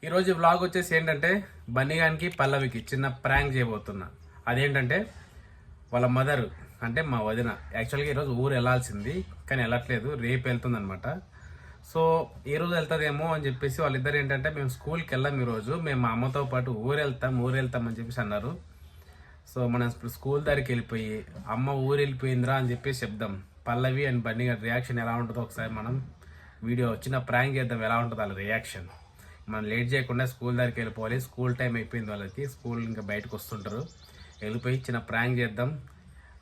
ఈరోజు వ్లాగ్ వచ్చేసి ఏంటంటే బన్నీ గానికి పల్లవికి చిన్న ప్రాంక్ చేయబోతున్నా. అదేంటంటే వాళ్ళ మదర్ అంటే మా వదిన యాక్చువల్గా ఈరోజు ఊరు వెళ్ళాల్సింది కానీ వెళ్ళట్లేదు, రేపు వెళ్తుంది అనమాట. సో ఈ రోజు వెళ్తుందేమో అని చెప్పేసి వాళ్ళిద్దరు ఏంటంటే మేము స్కూల్కి వెళ్ళాం ఈరోజు, మేము మా అమ్మతో పాటు ఊరు వెళ్తాం అని చెప్పేసి అన్నారు. సో మనం ఇప్పుడు స్కూల్ దగ్గరికి వెళ్ళిపోయి అమ్మ ఊరు వెళ్ళిపోయిందిరా అని చెప్పేసి చెప్దాం. పల్లవి అండ్ బన్నీ గారి రియాక్షన్ ఎలా ఉంటుందో ఒకసారి మనం వీడియో చిన్న ప్రాంక్ చేద్దాం, ఎలా ఉంటుందో వాళ్ళ రియాక్షన్. మనం లేట్ చేయకుండా స్కూల్ దగ్గరికి వెళ్ళిపోవాలి, స్కూల్ టైం అయిపోయింది వాళ్ళకి, స్కూల్ ఇంకా బయటకు వస్తుంటారు. వెళ్ళిపోయి చిన్న ప్రాంక్ చేద్దాం.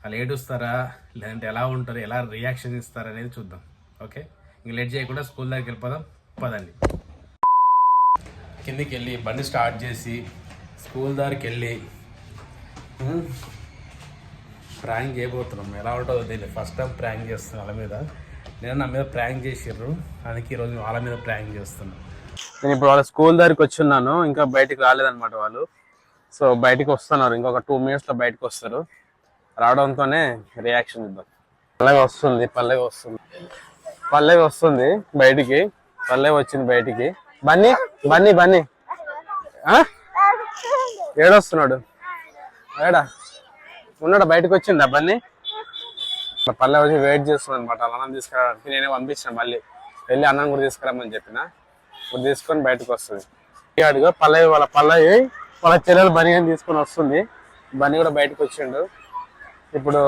వాళ్ళు ఏడుస్తారా లేదంటే ఎలా ఉంటారు, ఎలా రియాక్షన్ ఇస్తారు అనేది చూద్దాం. ఓకే, ఇంక లేట్ చేయకుండా స్కూల్ దగ్గరికి వెళ్ళిపోదాం, పదండి. కిందికి వెళ్ళి బండి స్టార్ట్ చేసి స్కూల్ దగ్గరికి వెళ్ళి ప్రాంక్ చేయబోతున్నాం. ఎలా ఉంటుందో తెలియదు, ఫస్ట్ టైం ప్రాంక్ చేస్తున్నాం వాళ్ళ మీద. నేను నా మీద ప్రాంక్ చేసిర్రు, అందుకే ఈరోజు వాళ్ళ మీద ప్రాంక్ చేస్తున్నాను. నేను ఇప్పుడు వాళ్ళ స్కూల్ దగ్గరికి వచ్చి ఉన్నాను, ఇంకా బయటికి రాలేదన్నమాట వాళ్ళు. సో బయటికి వస్తున్నారు, ఇంకొక 2 minutesలో బయటకు వస్తారు. రావడంతోనే రియాక్షన్ ఇద్దాం. పల్లవి వస్తుంది బయటికి, పల్లవి వచ్చింది బయటికి. బన్నీ ఏడొస్తున్నాడు, ఏడా ఉన్నాడు, బయటకు వచ్చిందా బన్నీ? పల్లవి వచ్చి వెయిట్ చేస్తుంది అనమాట. అన్నం తీసుకురావడానికి నేనే పంపించిన, మళ్ళీ వెళ్ళి అన్నం కూడా తీసుకురామని చెప్పిన. ఇప్పుడు తీసుకొని బయటకు వస్తుంది. అడిగా పల్లవి వాళ్ళ చెల్లెలు బన్నీ అని తీసుకొని వస్తుంది. బన్నీ కూడా బయటకు వచ్చిండు, ఇప్పుడు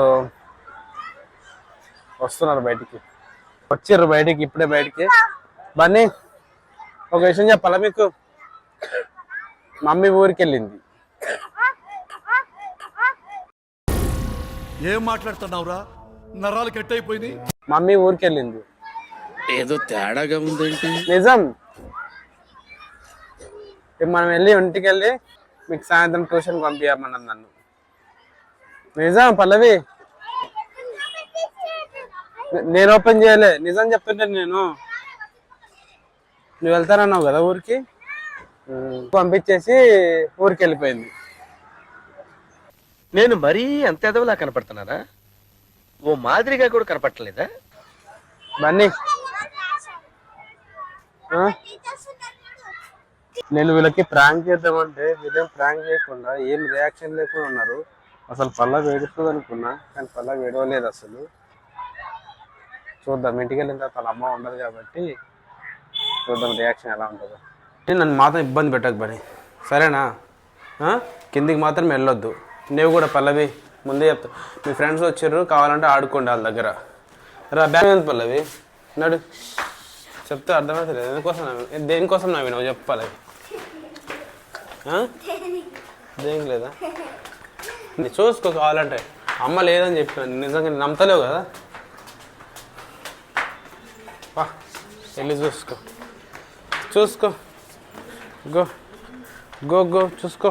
వస్తున్నారు బయటికి. వచ్చిర్రు బయటికి, ఇప్పుడే బయటికి. బన్నీ ఒక విషయం చెప్పాలా మీకు, మమ్మీ ఊరికి వెళ్ళింది. ఏం మాట్లాడుతున్నావురా, నరాలు కట్ అయిపోయింది. మమ్మీ ఊరికి వెళ్ళింది. ఏదో తేడాగా ఉందేంటి? నిజం, మనం వెళ్ళి ఇంటికి వెళ్ళి మీకు సాయంత్రం ట్యూషన్ పంపించమన్నది నన్ను. నిజం పల్లవి, నేను ఓపెన్ చేయలే, నిజం చెప్తుంటే. నువ్వు వెళ్తానన్నావు కదా ఊరికి, పంపించేసి ఊరికి వెళ్ళిపోయింది. నేను మరీ అంత ఎదవలా కనపడుతున్నారా? ఓ మాదిరిగా కూడా కనపడలేదా? బన్నీ నేను వీళ్ళకి ప్రాంక్ చేద్దామంటే వీళ్ళేం ప్రాంక్ చేయకుండా ఏం రియాక్షన్ లేకుండా ఉన్నారు. అసలు పల్లవి ఏడుస్తుంది అనుకున్నా, కానీ పల్లవి ఏడవలేదు అసలు. చూద్దాం, ఇంటికి వెళ్ళిన తర్వాత వాళ్ళ అమ్మ ఉండదు కాబట్టి చూద్దాం రియాక్షన్ ఎలా ఉంటుందో. నన్ను మాత్రం ఇబ్బంది పెట్టకు బని, సరేనా? కిందికి మాత్రం వెళ్ళొద్దు. నువ్వు కూడా పల్లవి ముందే చెప్తా, మీ ఫ్రెండ్స్ వచ్చారు కావాలంటే ఆడుకోండి వాళ్ళ దగ్గర. రా బ్యాగ్ ఉంది పల్లవి, నడు. చెప్తే అర్థమవుతుంది. దేనికోసం నవ్వు చెప్పు పల్లవి. దేనికి లేదా, నీ చూసుకో కావాలంటే. అమ్మ లేదని చెప్పిన, నిజంగా నమ్మతలేవు కదా. వెళ్ళి చూసుకో గో చూసుకో.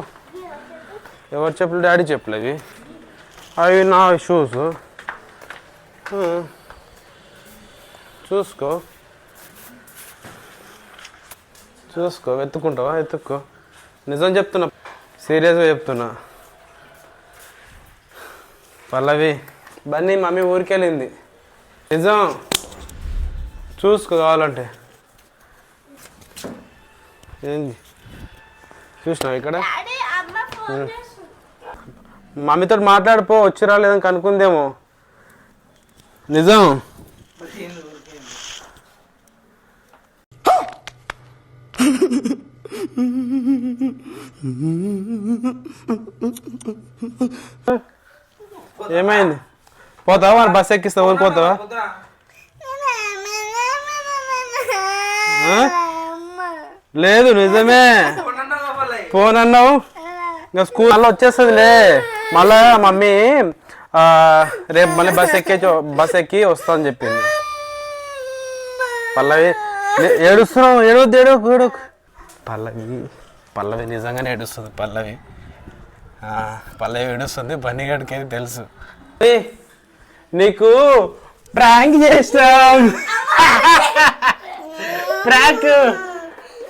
ఎవరు చెప్పులు? డాడీ చెప్పులు అవి, అవి నా షూస్. చూసుకో వెతుక్కుంటావా? వెతుక్కో. నిజం చెప్తున్నా, సీరియస్గా చెప్తున్నా. పల్లవి బన్నీ మమ్మీ ఊరికి వెళ్ళింది, నిజం. చూసుకో కావాలంటే. ఏంది చూసినావు ఇక్కడ? మమ్మీతో మాట్లాడిపో, వచ్చి రాలేదని కనుక్కుందేమో. నిజం. ఏమైంది? పోతావా మరి? బస్ ఎక్కిస్తా, ఊరికి పోతావా? లేదు నిజమే, ఫోన్ అన్నావు. ఇంకా స్కూల్ మళ్ళీ వచ్చేస్తుందిలే. మళ్ళా మమ్మీ రేపు మళ్ళీ బస్ ఎక్కి వస్తా అని చెప్పింది. పల్లవి ఏడుస్తున్నావు, ఏడవద్దు. పల్లవి నిజంగానే ఏడుస్తుంది. పల్లవి ఏడుస్తుంది, బన్నీగడికి తెలుసు. నీకు ప్రాంక్ చేస్తాం,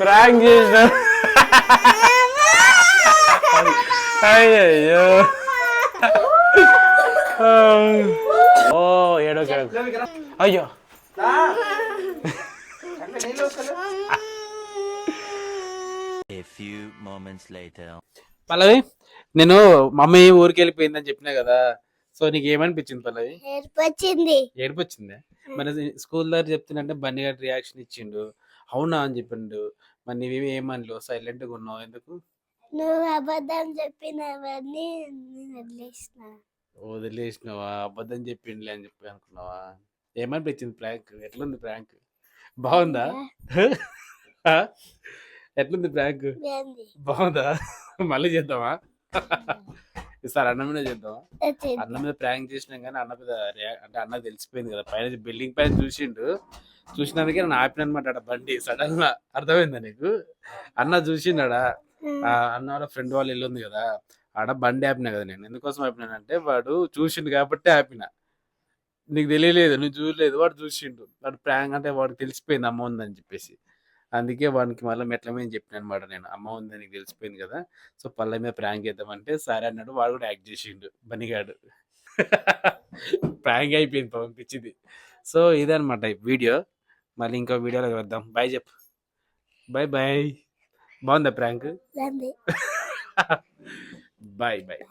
ప్రాంక్ చేస్తాం. అయ్యో ఓ ఏడో అయ్యో few moments later. పల్లవి నేను మమ్మీ ఊరికి వెళ్ళిపోయిందని చెప్పినా కదా, సో నీకు ఏమనిపించింది పల్లవి? ఏర్పచ్చింది. ఏడుపు వచ్చిందా? మరి స్కూల్ దగ్గర చెప్తున్నంటే బన్నీ గారు రియాక్షన్ ఇచ్చిండు, అవునా అని చెప్పిండు. మరి నీవేమి ఏమనలేవు, సైలెంట్ గా ఉన్నావు ఎందుకు? నువ్వు అబద్ధం చెప్పినవన్నీ వదిలేసినావా? అబద్ధం చెప్పిండులే అని చెప్పి అనుకున్నావా? ఏమనిపించింది ప్రాంక్? ఎట్లుంది ప్రాంక్? బాగుందా? ఆ? ఎట్లుంది ప్రాంక్? బాగుందా? మళ్ళీ చేద్దామా? ఈసారి అన్న మీద చేద్దామా? అన్న మీద ప్రాంక్ చేసినాం కానీ అన్న మీద అంటే అన్న తెలిసిపోయింది కదా, పైన బిల్డింగ్ పైన చూసినందుకే నేను ఆపిన అనమాట బండి సడన్ గా. అర్థమైందా నీకు? అన్న చూసిండా, అన్న వాళ్ళ ఫ్రెండ్ వాళ్ళ ఇల్లు ఉంది కదా, ఆడ బండి ఆపినా కదా నేను. ఎందుకోసం ఆపినానంటే వాడు చూసిండు కాబట్టి ఆపిన. నీకు తెలియలేదు, నువ్వు చూడలేదు, వాడు చూసిండు. వాడు ప్రాంక్ అంటే వాడికి తెలిసిపోయింది అమ్మ ఉందని చెప్పేసి. అందుకే వాడికి మళ్ళీ మెట్ల మీద చెప్పిన అనమాట నేను, అమ్మ ఉందని నీకు తెలిసిపోయింది కదా, సో పళ్ళ మీద ప్రాంక్ చేద్దామంటే సరే అన్నాడు. వాడు కూడా యాక్ట్ చేసిండు బనిగాడు. ప్రాంక్ అయిపోయింది పంపించింది. సో ఇదనమాట ఈ వీడియో. మళ్ళీ ఇంకో వీడియోలో వద్దాం. బాయ్ చెప్పు. Bye bye. బాగుందా ప్రాంక్? Bye bye.